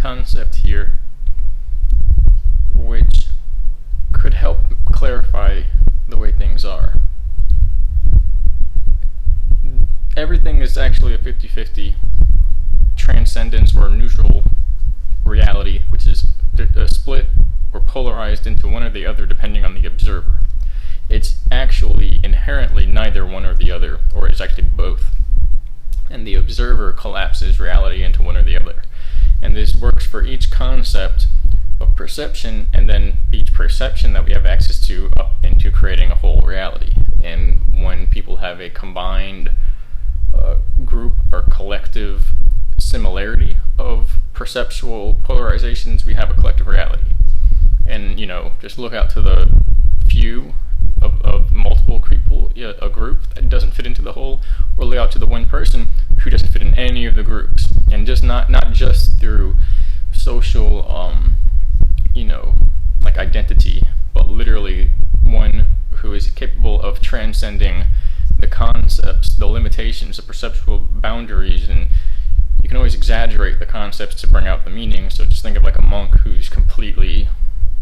concept here which could help clarify the way things are. Everything is actually a 50-50 transcendence or neutral reality, which is split or polarized into one or the other depending on the observer. It's actually inherently neither one or the other, or it's actually both. And the observer collapses reality into one or the other. And this works for each concept of perception, and then each perception that we have access to up into creating a whole reality. And when people have a combined group or collective similarity of perceptual polarizations, we have a collective reality. And, just look out to the few of multiple people, a group that doesn't fit into the whole, or look out to the one person who doesn't fit in any of the groups. And just not just through social, like identity, but literally one who is capable of transcending the concepts, the limitations, the perceptual boundaries, and you can always exaggerate the concepts to bring out the meaning. So just think of like a monk who's completely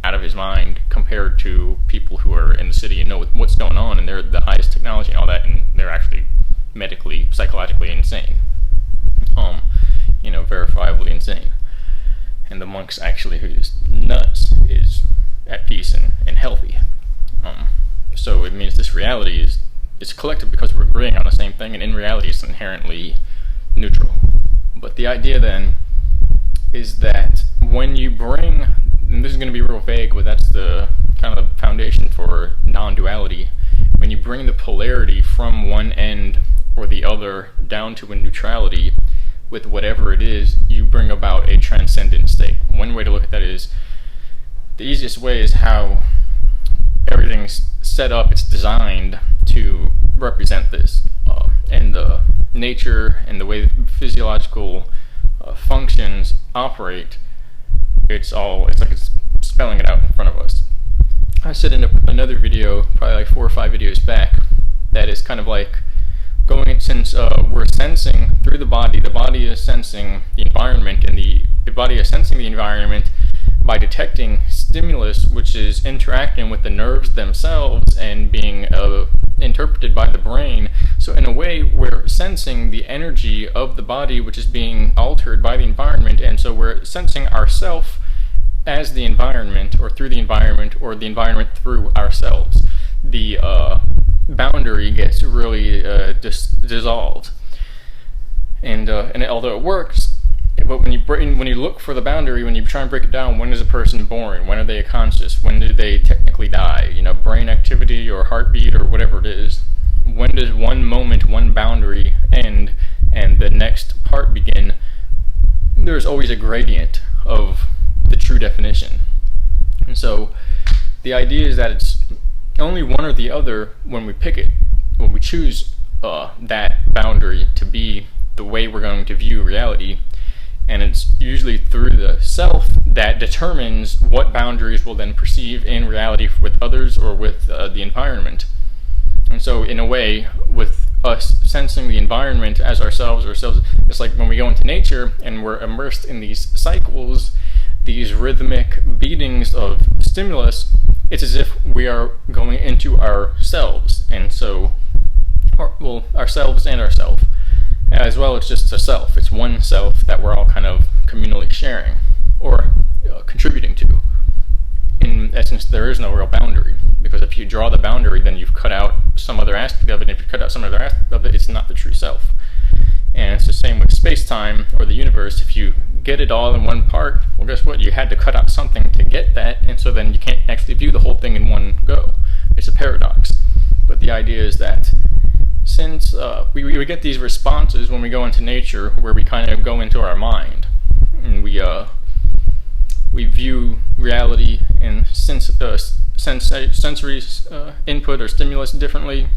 out of his mind compared to people who are in the city and know what's going on, and they're the highest technology and all that, and they're actually medically, psychologically insane. Verifiably insane. And the monk's actually who's nuts is at peace and healthy. So it means this reality is collective because we're agreeing on the same thing, and in reality it's inherently neutral. But the idea then is that when you bring, and this is going to be real vague, but that's the kind of the foundation for non-duality, when you bring the polarity from one end or the other down to a neutrality with whatever it is, you bring about a transcendent state. One way to look at that is, the easiest way is how everything's set up, it's designed to represent this. And the nature and the way physiological functions operate, it's like it's spelling it out in front of us. I said in another video, probably like 4 or 5 videos back, that is kind of like since we're sensing through the body is sensing the environment, and the body is sensing the environment by detecting stimulus, which is interacting with the nerves themselves and being interpreted by the brain. So in a way, we're sensing the energy of the body, which is being altered by the environment, and so we're sensing ourself as the environment, or through the environment, or the environment through ourselves. The boundary gets really dissolved, and although it works, but when you look for the boundary, when you try and break it down, when is a person born? When are they conscious? When do they technically die? Brain activity or heartbeat or whatever it is. When does one moment, one boundary end, and the next part begin? There's always a gradient of the true definition. And so the idea is that it's only one or the other when we pick it, when we choose that boundary to be the way we're going to view reality. And it's usually through the self that determines what boundaries we'll then perceive in reality with others or with the environment. And so in a way, with us sensing the environment as ourselves, it's like when we go into nature and we're immersed in these cycles, these rhythmic beatings of stimulus, it's as if we are going into ourselves. And so, ourselves and ourself. As well, it's just a self. It's one self that we're all kind of communally sharing or contributing to. In essence, there is no real boundary, because if you draw the boundary, then you've cut out some other aspect of it. And if you cut out some other aspect of it, it's not the true self. And it's the same with space-time or the universe. If you get it all in one part, well, guess what? You had to cut out something to get that, and so then you can't actually view the whole thing in one go. It's a paradox. But the idea is that since we get these responses when we go into nature, where we kind of go into our mind, and we view reality and sensory input or stimulus differently,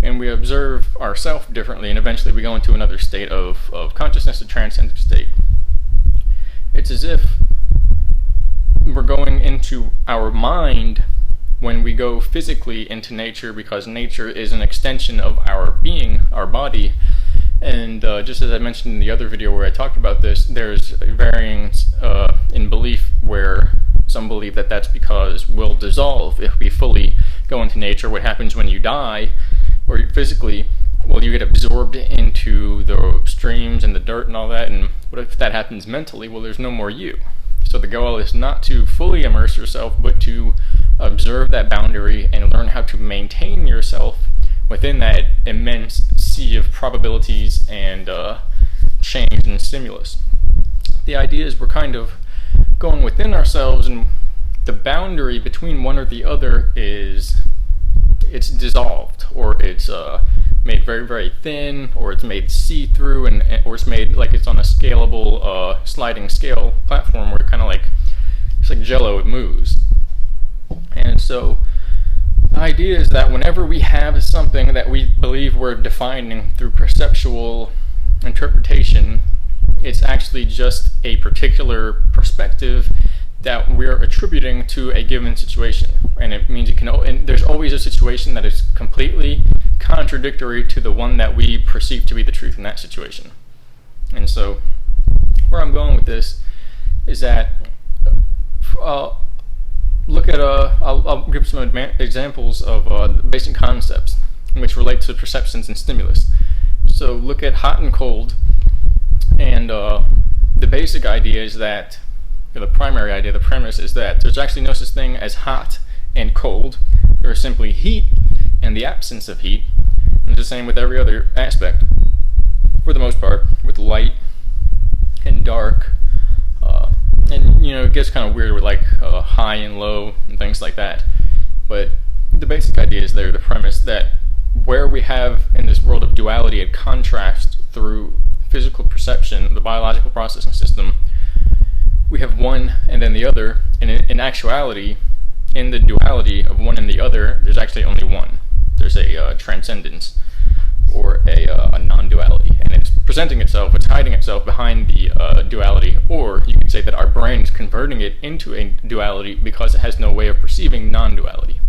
and we observe ourselves differently, and eventually we go into another state of consciousness, a transcendent state. It's as if we're going into our mind when we go physically into nature, because nature is an extension of our being, our body, And just as I mentioned in the other video where I talked about this, there's a variance in belief where some believe that that's because we'll dissolve if we fully go into nature. What happens when you die, or physically, well, you get absorbed into the streams and the dirt and all that, and what if that happens mentally? Well, there's no more you. So the goal is not to fully immerse yourself, but to observe that boundary and learn how to maintain yourself within that immense sea of probabilities and change and stimulus. The idea is we're kind of going within ourselves, and the boundary between one or the other it's dissolved, or it's made very, very thin, or it's made see-through, or it's made like it's on a scalable sliding scale platform where kind of like it's like Jello, it moves. And so the idea is that whenever we have something that we believe we're defining through perceptual interpretation, it's actually just a particular perspective that we're attributing to a given situation. And it means and there's always a situation that is completely contradictory to the one that we perceive to be the truth in that situation. And so where I'm going with this is that look at I'll give some examples of basic concepts which relate to perceptions and stimulus. So look at hot and cold, and the basic idea is that, the primary idea, the premise is that there's actually no such thing as hot and cold. There is simply heat and the absence of heat. And it's the same with every other aspect, for the most part, with light and dark. And it gets kind of weird with like high and low and things like that. But the basic idea is there, the premise that where we have in this world of duality and contrast through physical perception, the biological processing system, we have one and then the other, and in actuality, in the duality of one and the other, there's actually only one. There's a transcendence, or a non-duality, and it's presenting itself, it's hiding itself behind the duality, or you could say that our brain is converting it into a duality because it has no way of perceiving non-duality,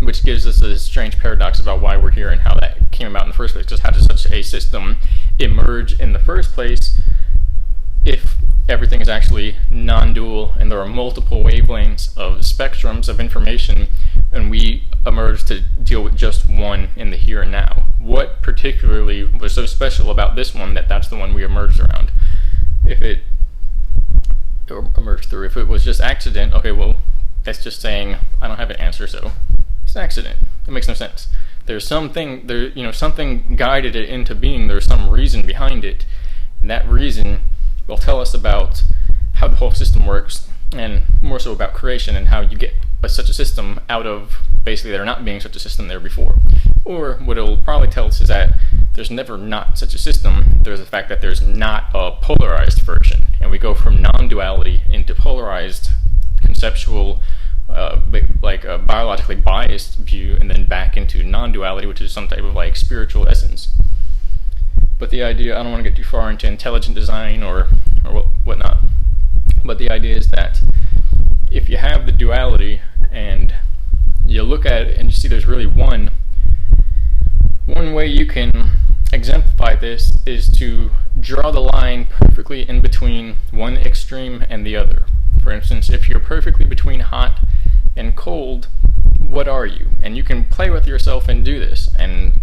which gives us a strange paradox about why we're here and how that came about in the first place. Just how does such a system emerge in the first place if everything is actually non-dual and there are multiple wavelengths of spectrums of information, and we emerge to deal with just one in the here and now? What particularly was so special about this one that that's the one we emerged around? If it was just accident, okay, well, that's just saying I don't have an answer, so it's an accident. It makes no sense. There's something something guided it into being. There's some reason behind it, and that reason will tell us about how the whole system works, and more so about creation and how you get such a system out of basically there not being such a system there before. Or what it'll probably tell us is that there's never not such a system. There's the fact that there's not a polarized version, and we go from non-duality into polarized, conceptual, like a biologically biased view, and then back into non-duality, which is some type of like spiritual essence. But the idea, I don't want to get too far into intelligent design or whatnot, but the idea is that if you have the duality and you look at it and you see there's really one way you can exemplify this is to draw the line perfectly in between one extreme and the other. For instance, if you're perfectly between hot and cold, what are you? And you can play with yourself and do this, and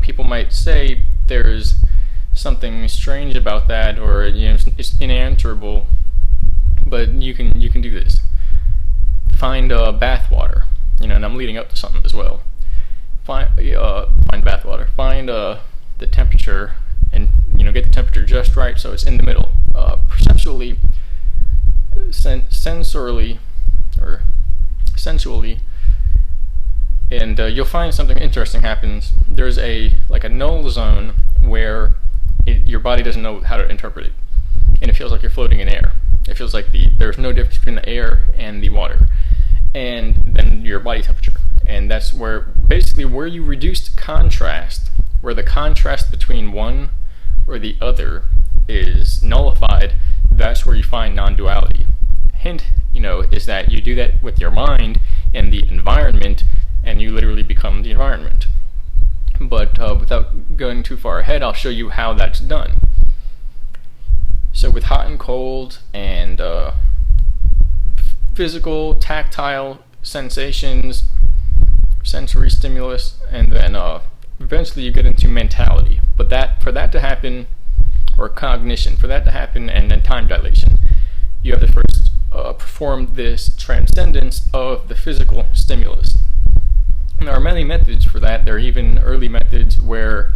people might say there's something strange about that, or it's unanswerable, but you can do this. Find bath water, and I'm leading up to something as well. Find bath water. Find the temperature, and get the temperature just right so it's in the middle. Perceptually, sensually, and you'll find something interesting happens. There's a null zone where your body doesn't know how to interpret it, and it feels like you're floating in air. It feels like there's no difference between the air and the water, and then your body temperature. And that's where you reduce contrast, where the contrast between one or the other is nullified. That's where you find non-duality. Hint, is that you do that with your mind and the environment, and you literally become the environment. But without going too far ahead, I'll show you how that's done. So with hot and cold and physical, tactile sensations, sensory stimulus, and then eventually you get into mentality. But for that to happen, or cognition, for that to happen, and then time dilation, you have to first perform this transcendence of the physical stimulus. And there are many methods for that. There are even early methods where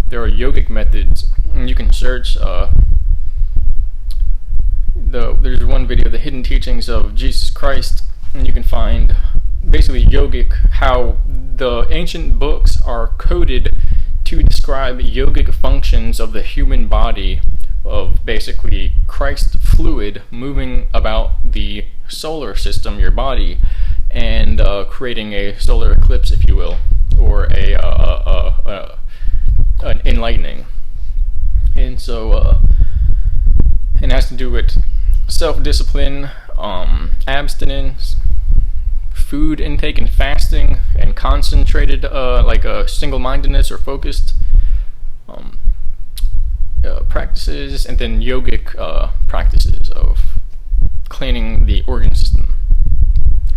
there are yogic methods, and you can search. There's one video, The Hidden Teachings of Jesus Christ, and you can find basically yogic, how the ancient books are coded to describe yogic functions of the human body, of basically Christ fluid moving about the solar system, your body, and creating a solar eclipse, if you will, or an enlightening. And so it has to do with self-discipline, abstinence, food intake and fasting, and concentrated, like single-mindedness or focused practices, and then yogic practices of cleaning the organ system.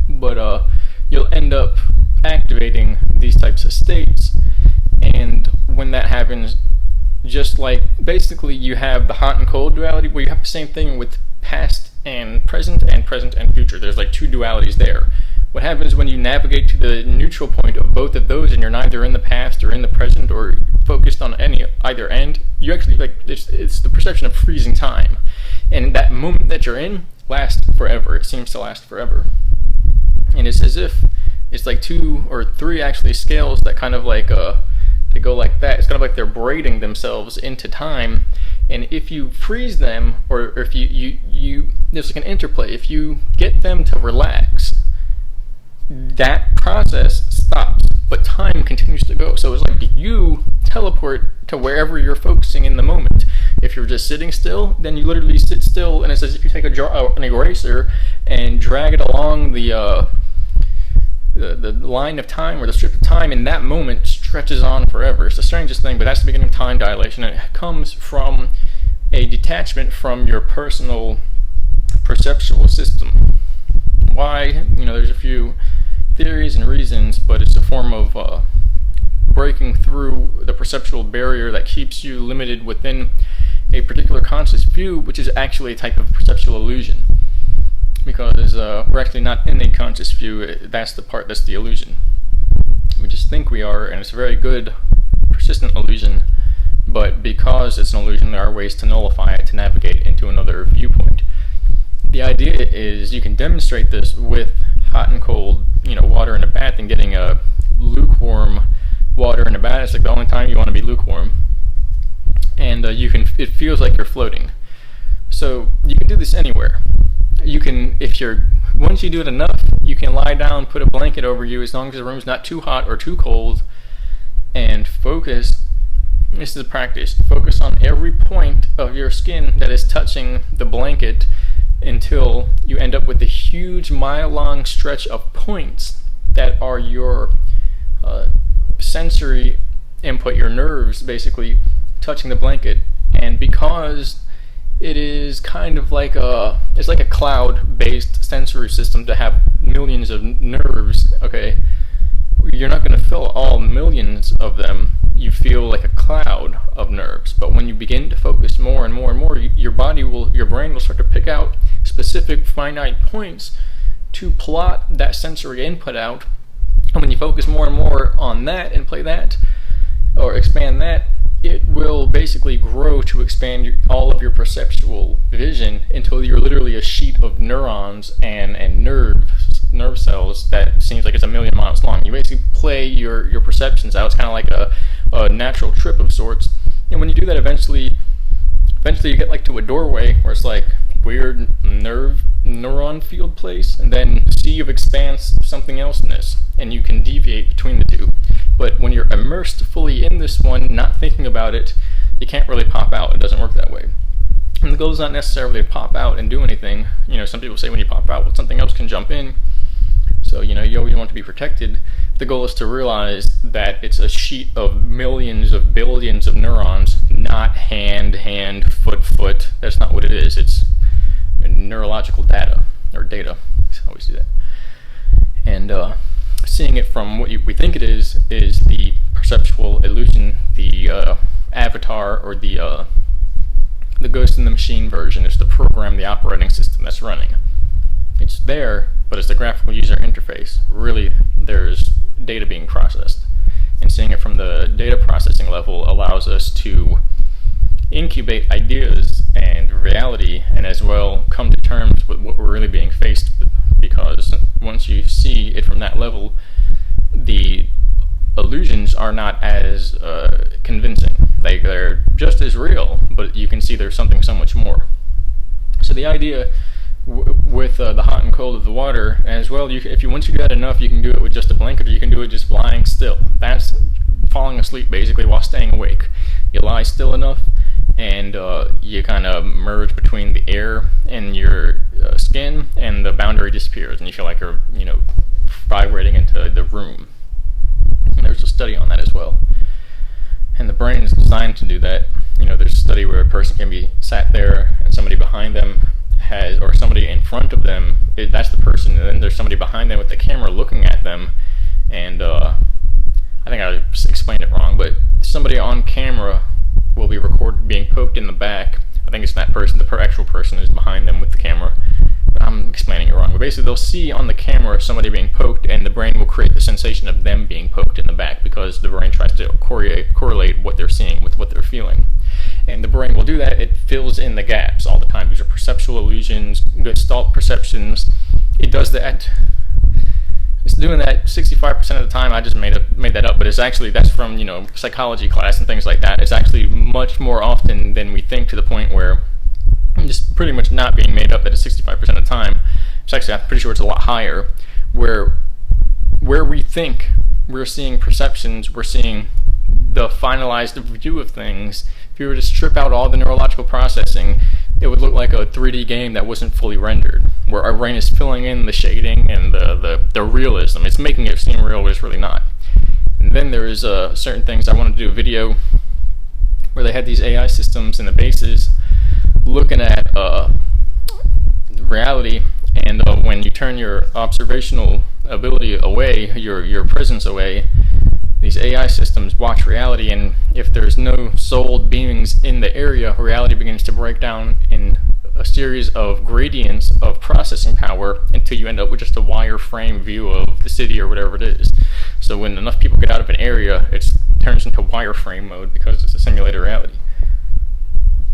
But you'll end up activating these types of states, and when that happens, just like basically you have the hot and cold duality, where you have the same thing with past and present and future. There's like two dualities there. What happens when you navigate to the neutral point of both of those, and you're neither in the past or in the present or focused on either end, you actually, like, it's the perception of freezing time, and that moment that you're in lasts forever. It seems to last forever, and it's as if it's like 2 or 3 actually scales that kind of like they go like that. It's kind of like they're braiding themselves into time, and if you freeze them, or if you there's like an interplay. If you get them to relax, that process stops, but time continues to go. So it's like you teleport to wherever you're focusing in the moment. If you're just sitting still, then you literally sit still, and it's as if you take an eraser and drag it along the line of time, or the strip of time, and that moment stretches on forever. It's the strangest thing, but that's the beginning of time dilation, and it comes from a detachment from your personal perceptual system. Why? There's a few theories and reasons, but it's a form of breaking through the perceptual barrier that keeps you limited within a particular conscious view, which is actually a type of perceptual illusion. Because we're actually not in a conscious view. That's the illusion. We just think we are, and it's a very good, persistent illusion, but because it's an illusion, there are ways to nullify it, to navigate into another viewpoint. The idea is you can demonstrate this with hot and cold, water in a bath, and getting a lukewarm water in a bath. It's like the only time you want to be lukewarm, and it feels like you're floating. So you can do this anywhere. You can, once you do it enough, you can lie down, put a blanket over you, as long as the room's not too hot or too cold, and focus. This is a practice. Focus on every point of your skin that is touching the blanket until you end up with a huge mile-long stretch of points that are your sensory input, your nerves basically touching the blanket. And because it is kind of like it's like a cloud-based sensory system to have millions of nerves, okay? You're not going to feel all millions of them. You feel like a cloud of nerves. But when you begin to focus more and more and more, your brain will start to pick out specific finite points to plot that sensory input out. And when you focus more and more on that and play that, or expand that, it will basically grow to expand all of your perceptual vision until you're literally a sheet of neurons and nerve cells that seems like it's 1,000,000 miles long. You basically play your perceptions out. It's kind of like a natural trip of sorts. And when you do that, eventually you get like to a doorway where it's like weird neuron field place, and then sea of expanse, something else in this, and you can deviate between the two. But when you're immersed fully in this one, not thinking about it, you can't really pop out. It doesn't work that way. And the goal is not necessarily to pop out and do anything. Some people say when you pop out, well, something else can jump in. So, you always want to be protected. the goal is to realize that it's a sheet of millions of billions of neurons, not hand, foot. That's not what it is. It's neurological data, or data. I always do that. And seeing it from what we think it is the perceptual illusion, the avatar, or the ghost in the machine version. It's the program, the operating system that's running. It's there, but it's the graphical user interface. Really, there's data being processed. And seeing it from the data processing level allows us to incubate ideas and reality, and as well come to terms with what we're really being faced with. Because once you see it from that level, the illusions are not as convincing. They're just as real, but you can see there's something so much more. So the idea with the hot and cold of the water, as well, once you do that enough, you can do it with just a blanket, or you can do it just lying still. That's falling asleep basically while staying awake. You lie still enough, and you kind of merge between the air and your skin, and the boundary disappears, and you feel like you're, vibrating into the room. And there's a study on that as well. And the brain is designed to do that. There's a study where a person can be sat there, and somebody behind them or somebody in front of them, that's the person, and then there's somebody behind them with the camera looking at them, and I think I explained it wrong, but somebody on camera will be recorded being poked in the back. I think it's that person, the actual person is behind them with the camera, but I'm explaining it wrong. But basically they'll see on the camera somebody being poked, and the brain will create the sensation of them being poked in the back, because the brain tries to correlate what they're seeing with what they're feeling. And the brain will do that. It fills in the gaps all the time. These are perceptual illusions, Gestalt perceptions. It does that. It's doing that 65% of the time. I just made that up, but it's actually, that's from psychology class and things like that. It's actually much more often than we think, to the point where just pretty much not being made up. That is 65% of the time. It's actually, I'm pretty sure it's a lot higher. Where we think we're seeing perceptions, we're seeing the finalized view of things. If you were to strip out all the neurological processing, it would look like a 3D game that wasn't fully rendered, where our brain is filling in the shading and the realism. It's making it seem real, but it's really not. And then there's certain things. I wanted to do a video where they had these AI systems in the bases looking at reality, and when you turn your observational ability away, your presence away, these AI systems watch reality, and if there's no souled beings in the area, reality begins to break down in a series of gradients of processing power until you end up with just a wireframe view of the city or whatever it is. So when enough people get out of an area, it turns into wireframe mode because it's a simulated reality.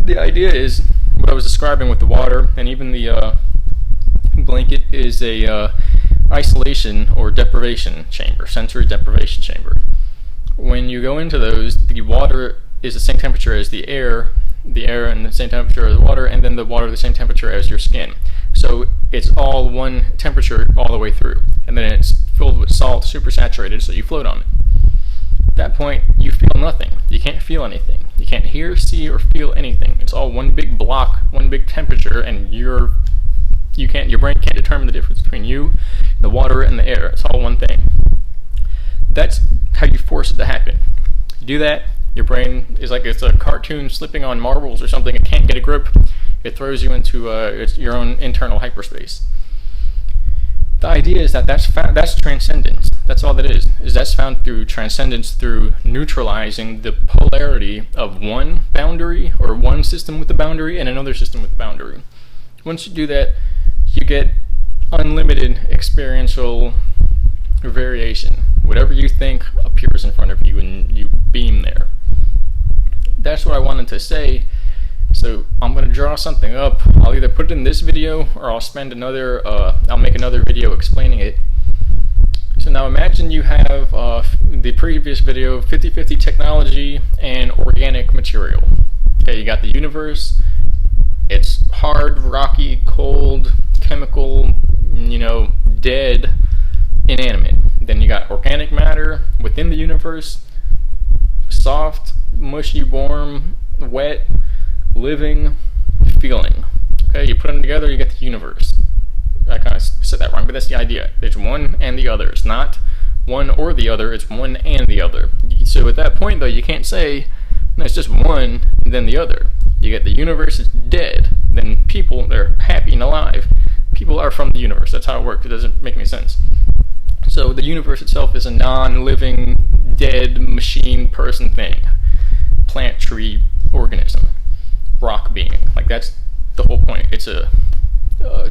The idea is, what I was describing with the water and even the blanket, is a isolation or deprivation chamber, sensory deprivation chamber. When you go into those, the water is the same temperature as the air and the same temperature as the water, and then the water the same temperature as your skin. So it's all one temperature all the way through, and then it's filled with salt, super saturated, so you float on it. At that point, you feel nothing. You can't feel anything. You can't hear, see, or feel anything. It's all one big block, one big temperature, and your brain can't determine the difference between you, the water, and the air. It's all one thing. That's how you force it to happen. You do that, your brain is like it's a cartoon slipping on marbles or something. It can't get a grip. It throws you into your own internal hyperspace. The idea is that's transcendence. That's all that is that's found through transcendence, through neutralizing the polarity of one boundary or one system with a boundary and another system with a boundary. Once you do that, you get unlimited experiential variation. Whatever you think appears in front of you, and you beam there. That's what I wanted to say. So I'm going to draw something up. I'll either put it in this video, or I'll make another video explaining it. So now imagine you have the previous video, 50-50 technology and organic material. Okay, you got the universe. It's hard, rocky, cold, chemical, dead, inanimate. Then you got organic matter within the universe, soft, mushy, warm, wet, living, feeling. Okay, you put them together, you get the universe. I kind of said that wrong, but that's the idea. There's one and the other. It's not one or the other, it's one and the other. So at that point, though, you can't say, no, it's just one and then the other. You get the universe is dead, then people, they're happy and alive. People are from the universe. That's how it works. It doesn't make any sense. So the universe itself is a non-living, dead, machine, person thing. Plant, tree, organism, rock being. Like, that's the whole point. It's a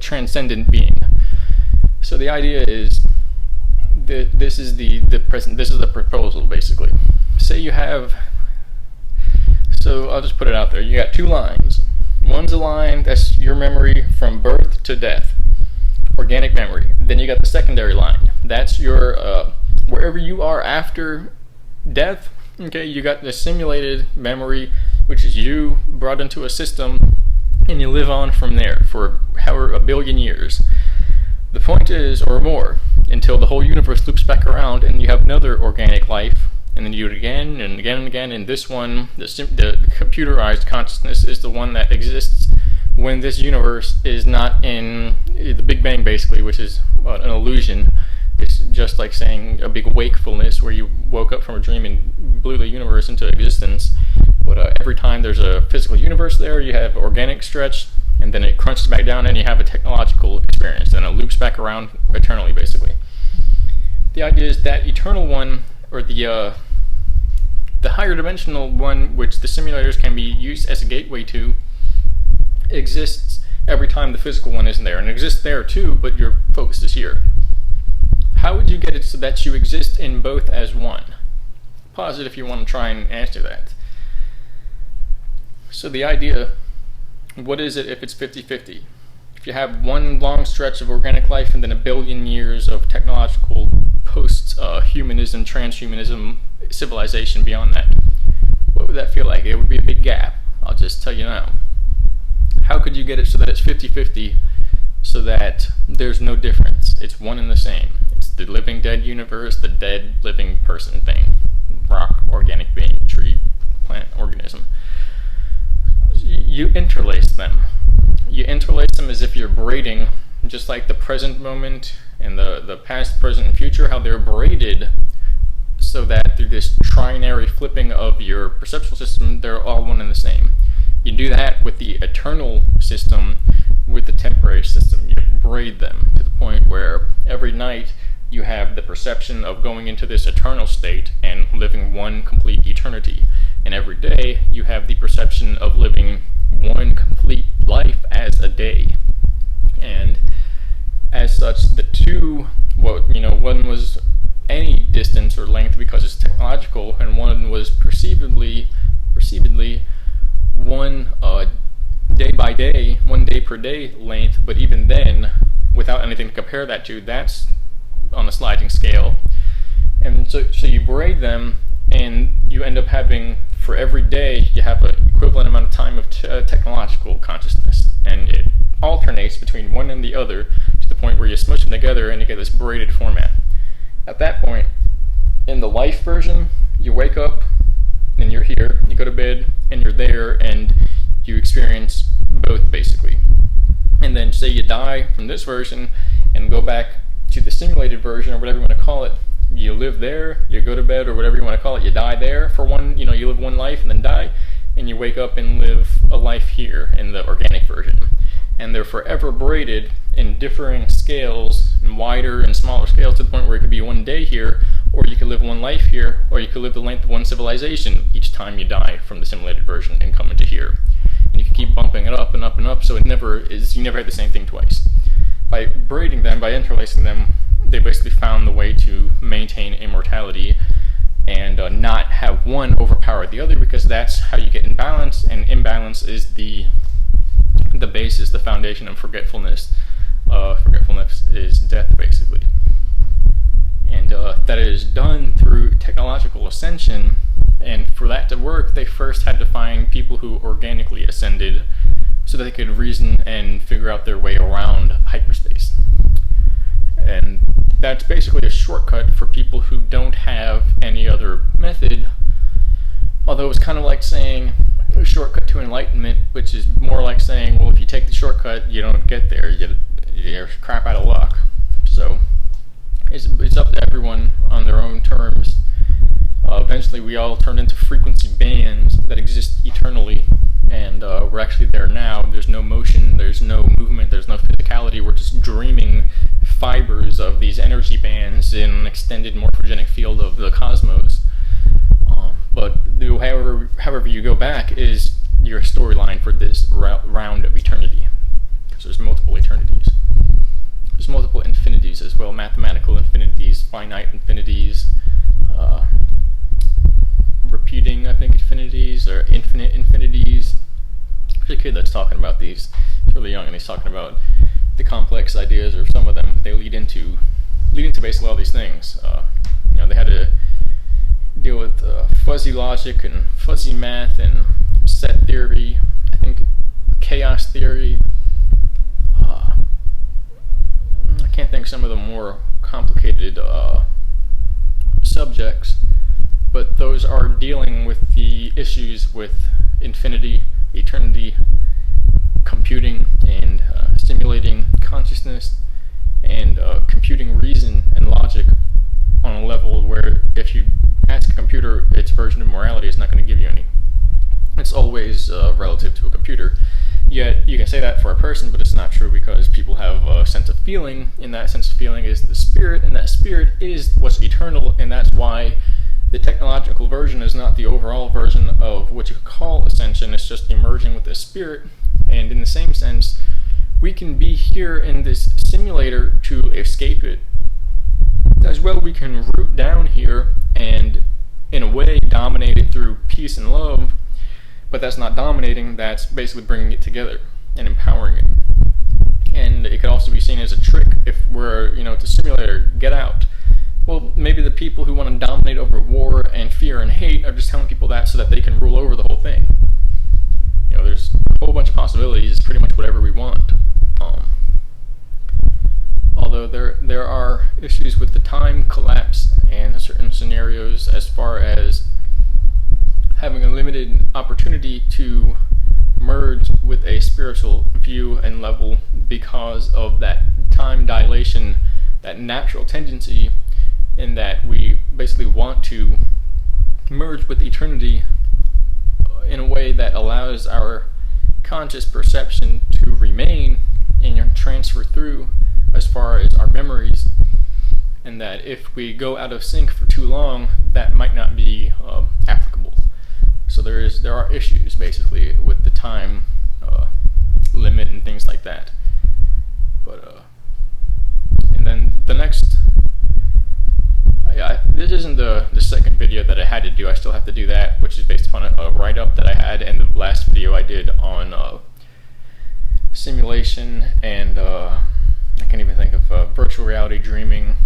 transcendent being. So the idea is that this is the proposal, basically. Say you have, so I'll just put it out there. You got two lines. One's a line that's your memory from birth to death, organic memory. Then you got the secondary line. That's your wherever you are after death. Okay, you got the simulated memory, which is you brought into a system, and you live on from there for however a billion years. The point is, or more, until the whole universe loops back around and you have another organic life, and then you do it again and again and again. And this one, the computerized consciousness, is the one that exists when this universe is not in the Big Bang, basically, which is an illusion. It's just like saying a big wakefulness where you woke up from a dream and blew the universe into existence. But every time there's a physical universe there, you have organic stretch, and then it crunches back down and you have a technological experience, and it loops back around eternally, basically. The idea is that eternal one, or the higher dimensional one, which the simulators can be used as a gateway to, exists every time the physical one isn't there, and it exists there too, but your focus is here. How would you get it so that you exist in both as one? Pause it if you want to try and answer that. So the idea, what is it if it's 50-50? If you have one long stretch of organic life and then a billion years of technological post-humanism, transhumanism, civilization beyond that, what would that feel like? It would be a big gap. I'll just tell you now. How could you get it so that it's 50-50 so that there's no difference? It's one and the same. It's the living dead universe, the dead living person thing. Rock, organic being, tree, plant, organism. You interlace them. You interlace them as if you're braiding, just like the present moment and the past, present, and future, how they're braided so that through this trinary flipping of your perceptual system, they're all one and the same. You do that with the eternal system, with the temporary system. You braid them to the point where every night you have the perception of going into this eternal state and living one complete eternity. And every day you have the perception of living one complete life as a day. And as such, the two, one was any distance or length because it's technological, and one was perceivably one day by day, 1 day per day length, but even then, without anything to compare that to, that's on a sliding scale. And so you braid them, and you end up having, for every day, you have an equivalent amount of time of technological consciousness, and it alternates between one and the other to the point where you smush them together and you get this braided format. At that point, in the life version, you wake up and you're here, you go to bed and you're there, and you experience both, basically. And then say you die from this version and go back to the simulated version, or whatever you want to call it. You live there, you go to bed, or whatever you want to call it. You die there for you live one life and then die, and you wake up and live a life here in the organic version. And they're forever braided in differing scales, and wider and smaller scales, to the point where it could be 1 day here, or you could live one life here, or you could live the length of one civilization each time you die from the simulated version and come into here. And you can keep bumping it up and up and up, so you never have the same thing twice. By braiding them, by interlacing them, they basically found the way to maintain immortality and not have one overpower the other, because that's how you get imbalance, and imbalance is the basis, the foundation of forgetfulness. Forgetfulness is death, basically. And that is done through technological ascension, and for that to work, they first had to find people who organically ascended so that they could reason and figure out their way around hyperspace. And that's basically a shortcut for people who don't have any other method, although it's kind of like saying a shortcut to enlightenment, which is more like saying, well, if you take the shortcut, you don't get there, you're crap out of luck. So it's up to everyone on their own terms. Eventually, we all turn into frequency bands that exist eternally, and we're actually there now. There's no motion, there's no movement, there's no physicality. We're just dreaming fibers of these energy bands in an extended morphogenic field of the cosmos. But however you go back is your storyline for this round of eternity, because there's multiple eternities. There's multiple infinities as well, mathematical infinities, finite infinities, repeating, I think, infinities, or infinite infinities. There's a kid that's talking about these. He's really young, and he's talking about the complex ideas, or some of them, but they lead into basically all these things. They had to deal with fuzzy logic and fuzzy math and set theory, I think chaos theory. I can't think of some of the more complicated subjects, but those are dealing with the issues with infinity, eternity, computing, and stimulating consciousness, and computing reason and logic on a level where if you ask a computer its version of morality, it's not going to give you any. It's always relative to a computer. Yet you can say that for a person, but it's not true, because people have a sense of feeling, and that sense of feeling is the spirit, and that spirit is what's eternal, and that's why the technological version is not the overall version of what you could call ascension. It's just emerging with the spirit. And in the same sense, we can be here in this simulator to escape it. As well, we can root down here and, in a way, dominate it through peace and love, but that's not dominating, that's basically bringing it together and empowering it. And it could also be seen as a trick if we're, it's a simulator, get out. Well, maybe the people who want to dominate over war and fear and hate are just telling people that so that they can rule over the whole thing. There's a whole bunch of possibilities, pretty much whatever we want. Although there are issues with the time collapse and certain scenarios as far as having a limited opportunity to merge with a spiritual view and level because of that time dilation, that natural tendency, in that we basically want to merge with eternity in a way that allows our conscious perception to remain and transfer through as far as our memories, and that if we go out of sync for too long, that might not be applicable. So there are issues basically with the time limit and things like that. But and then the next, this isn't the second video that I had to do. I still have to do that, which is based upon a write-up that I had, and the last video I did on simulation and I can't even think of virtual reality dreaming,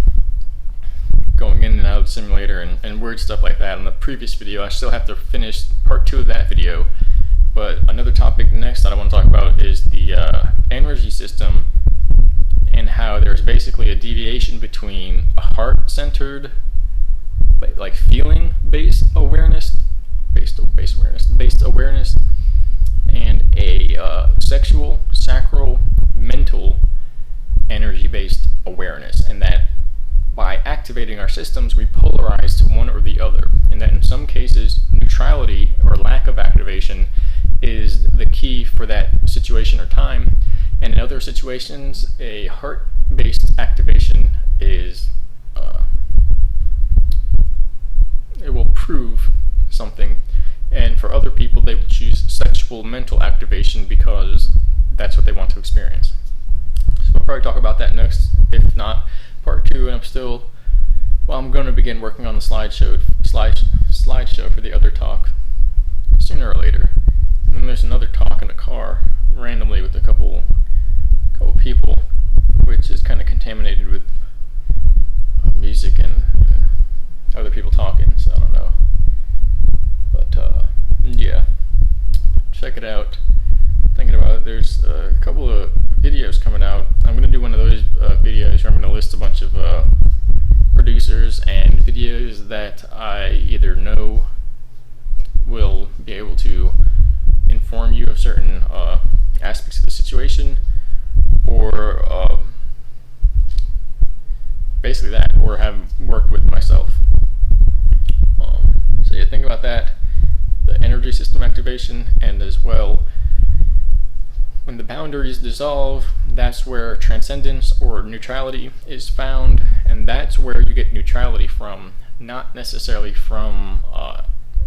going in and out of the simulator, and weird stuff like that. In the previous video, I still have to finish part 2 of that video. But another topic next that I want to talk about is the energy system, and how there's basically a deviation between a heart-centered, like feeling-based awareness, based awareness, and a sexual, sacral, mental, energy-based awareness, and that by activating our systems, we polarize to one or the other, and that in some cases, neutrality or lack of activation is the key for that situation or time, and in other situations, a heart-based activation is, it will prove something, and for other people, they will choose sexual mental activation because that's what they want to experience. So I'll probably talk about that next, if not part 2, and I'm going to begin working on the slideshow for the other talk sooner or later. And then there's another talk in the car randomly with a couple people, which is kind of contaminated with music and other people talking, so I don't know. But yeah, check it out. Thinking about it, there's a couple of videos coming out. I'm going to do one of those videos where I'm going to list a bunch of producers and videos that I either know will be able to inform you of certain aspects of the situation, or basically that, worked with myself. So you think about that, the energy system activation, and as well, when the boundaries dissolve, that's where transcendence or neutrality is found, and that's where you get neutrality from, not necessarily from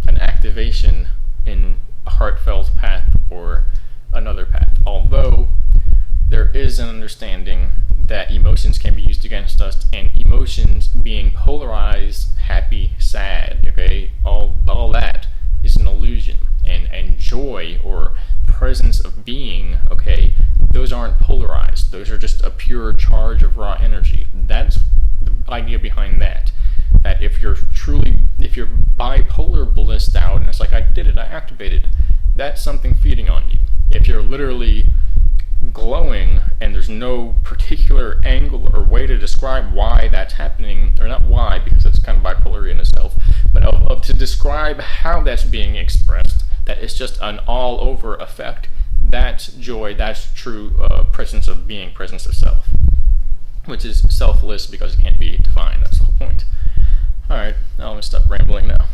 an activation in a heartfelt path or another path. Although there is an understanding that emotions can be used against us, and emotions being polarized, happy, sad, okay, all that is an illusion, and joy or presence of being, okay, those aren't polarized. Those are just a pure charge of raw energy. That's the idea behind that. That if you're bipolar blissed out, and it's like, I did it, I activated, that's something feeding on you. If you're literally glowing and there's no particular angle or way to describe why that's happening, or not why, because it's kind of bipolar in itself, but to describe how that's being expressed, that it's just an all-over effect, that's joy, that's true presence of being, presence of self, which is selfless because it can't be defined. That's the whole point. Alright, now I'm going to stop rambling now.